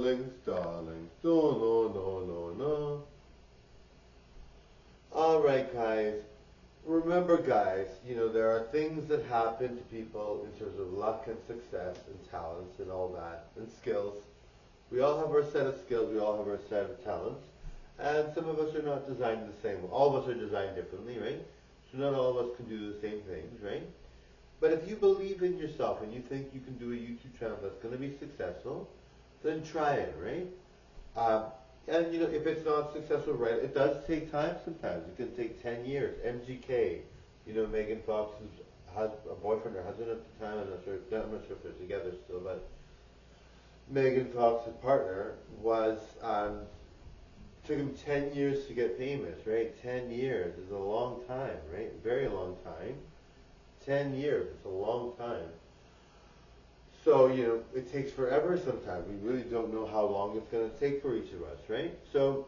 darlings, darlings. No, no, no, no, no. Alright, guys. Remember, guys, there are things that happen to people in terms of luck and success and talents and all that, and skills. We all have our set of skills, we all have our set of talents, and some of us are not designed the same way. All of us are designed differently, right? So not all of us can do the same things, right? But if you believe in yourself and you think you can do a YouTube channel that's going to be successful, then try it, right? And if it's not successful, right, it does take time sometimes. It can take 10 years. MGK, Megan Fox's boyfriend or husband at the time, I'm not sure if they're together still, but Megan Fox's partner took him 10 years to get famous, right? 10 years is a long time, right? Very long time. 10 years, it's a long time. So, it takes forever sometimes. We really don't know how long it's going to take for each of us, right? So,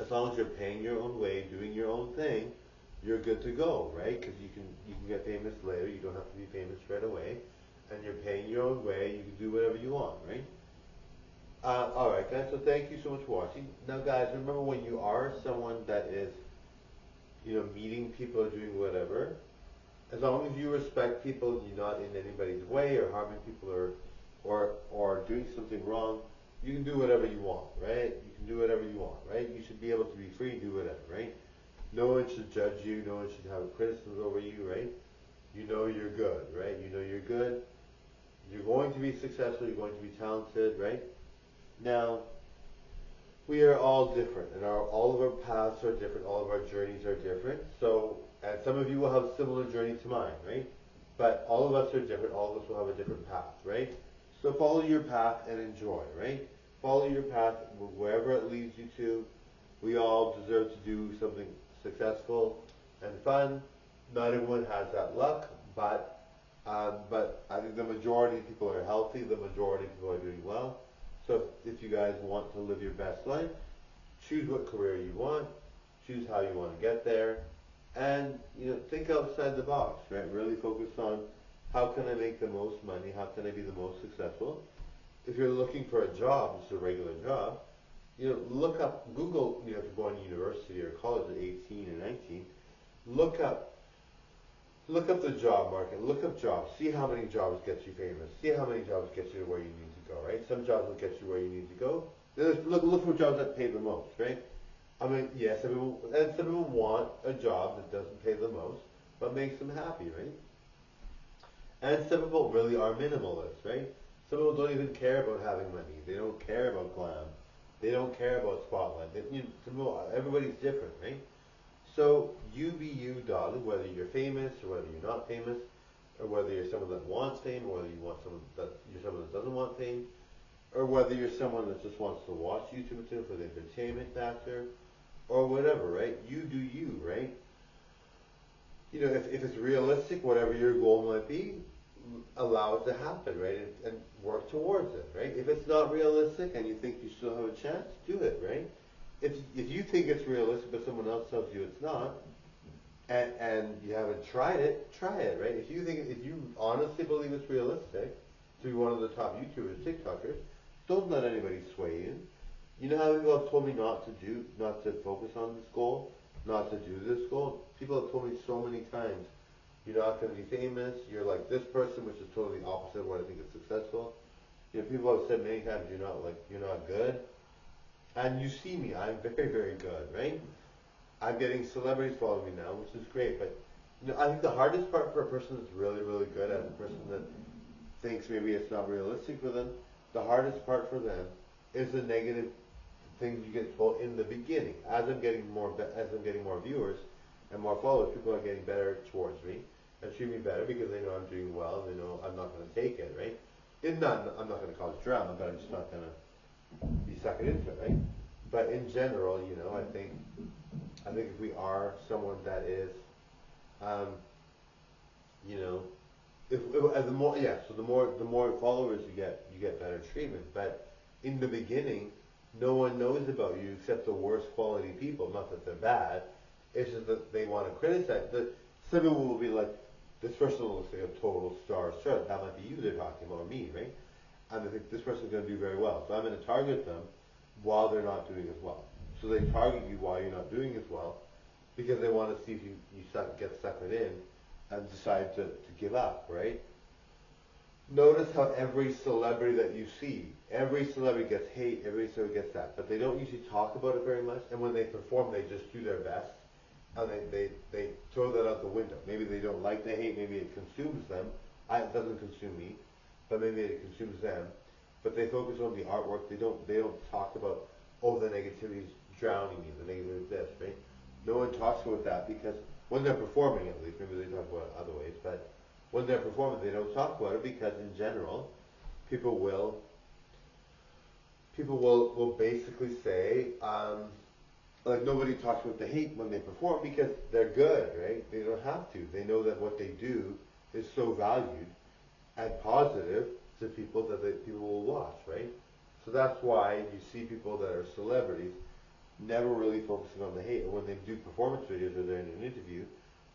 as long as you're paying your own way, doing your own thing, you're good to go, right? Because you can get famous later. You don't have to be famous right away. And you're paying your own way. You can do whatever you want, right? Alright, guys, so thank you so much for watching. Now, guys, remember when you are someone that is, meeting people or doing whatever, as long as you respect people, you're not in anybody's way or harming people or doing something wrong, you can do whatever you want, right? You can do whatever you want, right? You should be able to be free to do whatever, right? No one should judge you. No one should have criticisms over you, right? You know you're good, right? You know you're good. You're going to be successful. You're going to be talented, right? Now, we are all different, and all of our paths are different. All of our journeys are different. So, and some of you will have a similar journey to mine, right? But all of us are different. All of us will have a different path, right? So follow your path and enjoy, right? Follow your path wherever it leads you to. We all deserve to do something successful and fun. Not everyone has that luck, but I think the majority of people are healthy. The majority of people are doing well. So if you guys want to live your best life, choose what career you want, choose how you want to get there, and think outside the box, right? Really focus on how can I make the most money, how can I be the most successful. If you're looking for a job, just a regular job, look up, Google, if you're going to university or college at 18 or 19, look up the job market, look up jobs, see how many jobs get you famous, see how many jobs get you where you need to go, right? Some jobs will get you where you need to go. Look for jobs that pay the most, right? I mean, yes, some people want a job that doesn't pay the most, but makes them happy, right? And some people really are minimalists, right? Some people don't even care about having money. They don't care about glam. They don't care about spotlight. Everybody's different, right? So you be you, darling, whether you're famous or whether you're not famous, or whether you're someone that wants fame, or whether you're someone that doesn't want fame, or whether you're someone that just wants to watch YouTube material for the entertainment factor, or whatever, right? You do you, right? If it's realistic, whatever your goal might be, allow it to happen, right? And work towards it, right? If it's not realistic and you think you still have a chance, do it, right? If you think it's realistic but someone else tells you it's not, and you haven't tried it, try it, right? If you honestly believe it's realistic to be one of the top YouTubers, TikTokers, don't let anybody sway you. You know how people have told me not to focus on this goal, not to do this goal? People have told me so many times, you're not going to be famous, you're like this person, which is totally opposite of what I think is successful. People have said many times, you're not good. And you see me, I'm very, very good, right? I'm getting celebrities following me now, which is great, but I think the hardest part for a person that's really, really good, and a person that thinks maybe it's not realistic for them, the hardest part for them is the negative things you get told in the beginning. As I'm getting more viewers and more followers, people are getting better towards me and treat me better because they know I'm doing well. They know I'm not going to take it, right? I'm not going to cause drama, but I'm just not going to be sucking into it, right? But in general, I think if we are someone that is, so the more followers you get better treatment. But in the beginning, no one knows about you except the worst quality people. Not that they're bad, it's just that they want to criticize. Some people will be like, this person looks like a total star. Sure, that might be you they're talking about, or me, right? and they think this person's going to do very well. So I'm going to target them while they're not doing as well. So they target you while you're not doing as well because they want to see if you get suckered in and decide to give up, right? Notice how every celebrity that you see, every celebrity gets hate, every celebrity gets that, but they don't usually talk about it very much, and when they perform, they just do their best, and they throw that out the window. Maybe they don't like the hate, maybe it consumes them. It doesn't consume me, but maybe it consumes them. But they focus on the artwork. They don't talk about, oh, the negativity is drowning me, the negativity is this, right? No one talks about that because when they're performing, at least, maybe they talk about it other ways, but when they're performing, they don't talk about it because in general, people will basically say, like nobody talks about the hate when they perform because they're good, right? They don't have to. They know that what they do is so valued and positive to people that people will watch, right? So that's why you see people that are celebrities never really focusing on the hate. And when they do performance videos or they're in an interview,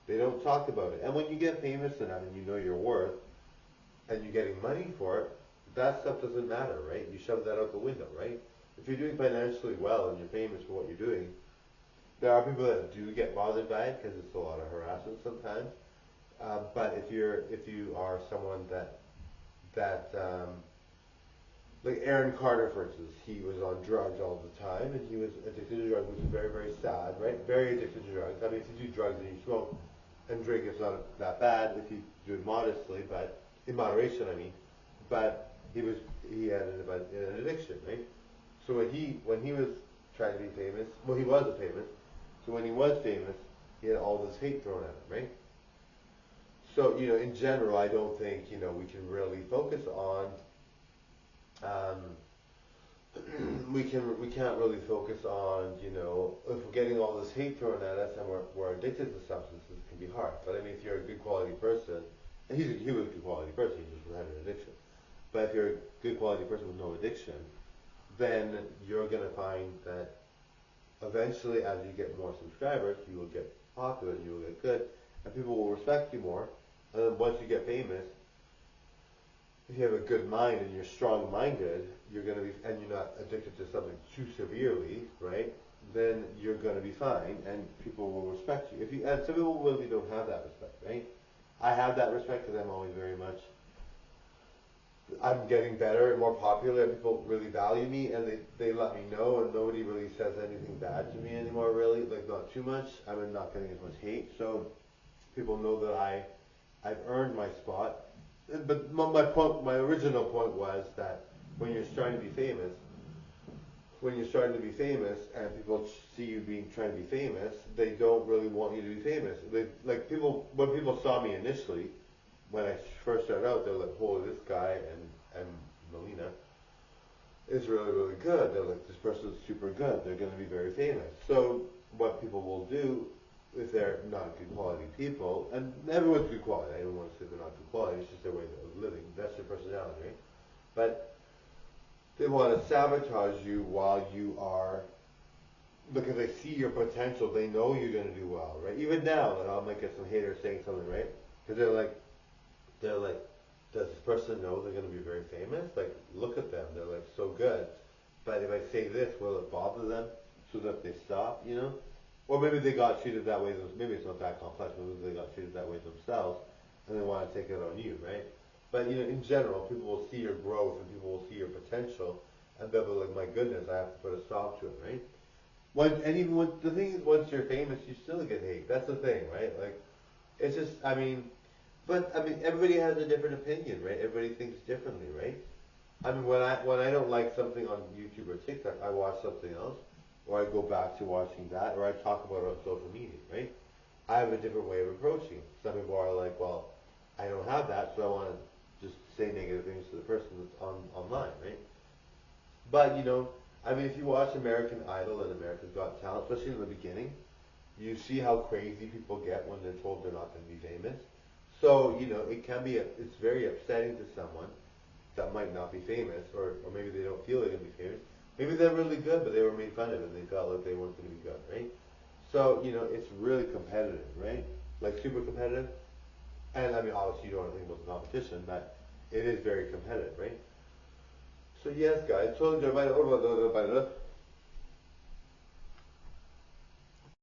they don't talk about it. And when you get famous enough and you know your worth and you're getting money for it, that stuff doesn't matter, right? You shove that out the window, right? If you're doing financially well and you're famous for what you're doing, there are people that do get bothered by it because it's a lot of harassment sometimes. But if you are someone that like Aaron Carter, for instance, he was on drugs all the time, and he was addicted to drugs, which is very, very sad, right? Very addicted to drugs. I mean, if you do drugs and you smoke and drink, it's not that bad if you do it modestly, but in moderation, I mean. But he had an addiction, right? So when he was trying to be famous, well, he wasn't famous. So when he was famous, he had all this hate thrown at him, right? So in general, I don't think we can really focus on. We can't really focus on if we're getting all this hate thrown at us and we're addicted to substances, it can be hard. But I mean, if you're a good quality person, and he was a good quality person, he just had an addiction. But if you're a good quality person with no addiction, then you're going to find that eventually, as you get more subscribers, you will get popular, and you will get good, and people will respect you more. And then once you get famous, if you have a good mind and you're strong-minded, you're going to be, and you're not addicted to something too severely, right? Then you're going to be fine, and people will respect you. And some people really don't have that respect, right? I have that respect because I'm always very much. I'm getting better and more popular, and people really value me, and they let me know, and nobody really says anything bad to me anymore, really, like not too much. I'm not getting as much hate, so people know that I've earned my spot. But my original point was that when you're starting to be famous, and people see you trying to be famous, they don't really want you to be famous. When people saw me initially, when I first started out, they're like, "Holy, this guy and Melina is really, really good." They're like, "This person's super good. They're going to be very famous." So what people will do if they're not good quality people, and everyone's good quality. I don't want to say they're not good quality. It's just their way of living. That's their personality, right? But they want to sabotage you while you are, because they see your potential. They know you're going to do well, right? Even now, I might get some haters saying something, right? Because they're like, does this person know they're going to be very famous? Like, look at them. They're like so good. But if I say this, will it bother them so that they stop, Or maybe they got treated that way. Maybe it's not that complex. Maybe they got treated that way themselves, and they want to take it on you, right? But in general, people will see your growth and people will see your potential, and they'll be like, "My goodness, I have to put a stop to it," right? The thing is, once you're famous, you still get hate. That's the thing, right? Like, it's just, everybody has a different opinion, right? Everybody thinks differently, right? I mean, when I don't like something on YouTube or TikTok, I watch something else, or I go back to watching that, or I talk about it on social media, right? I have a different way of approaching it. Some people are like, well, I don't have that, so I want to just say negative things to the person that's online, right? But, if you watch American Idol and America's Got Talent, especially in the beginning, you see how crazy people get when they're told they're not going to be famous. So, it's very upsetting to someone that might not be famous, or maybe they don't feel they're going to be famous. Maybe they're really good, but they were made fun of and they felt like they weren't going to be good, right? So, it's really competitive, right? Like super competitive. And obviously you don't want to think about the competition, but it is very competitive, right? So yes, guys, told Jeremiah,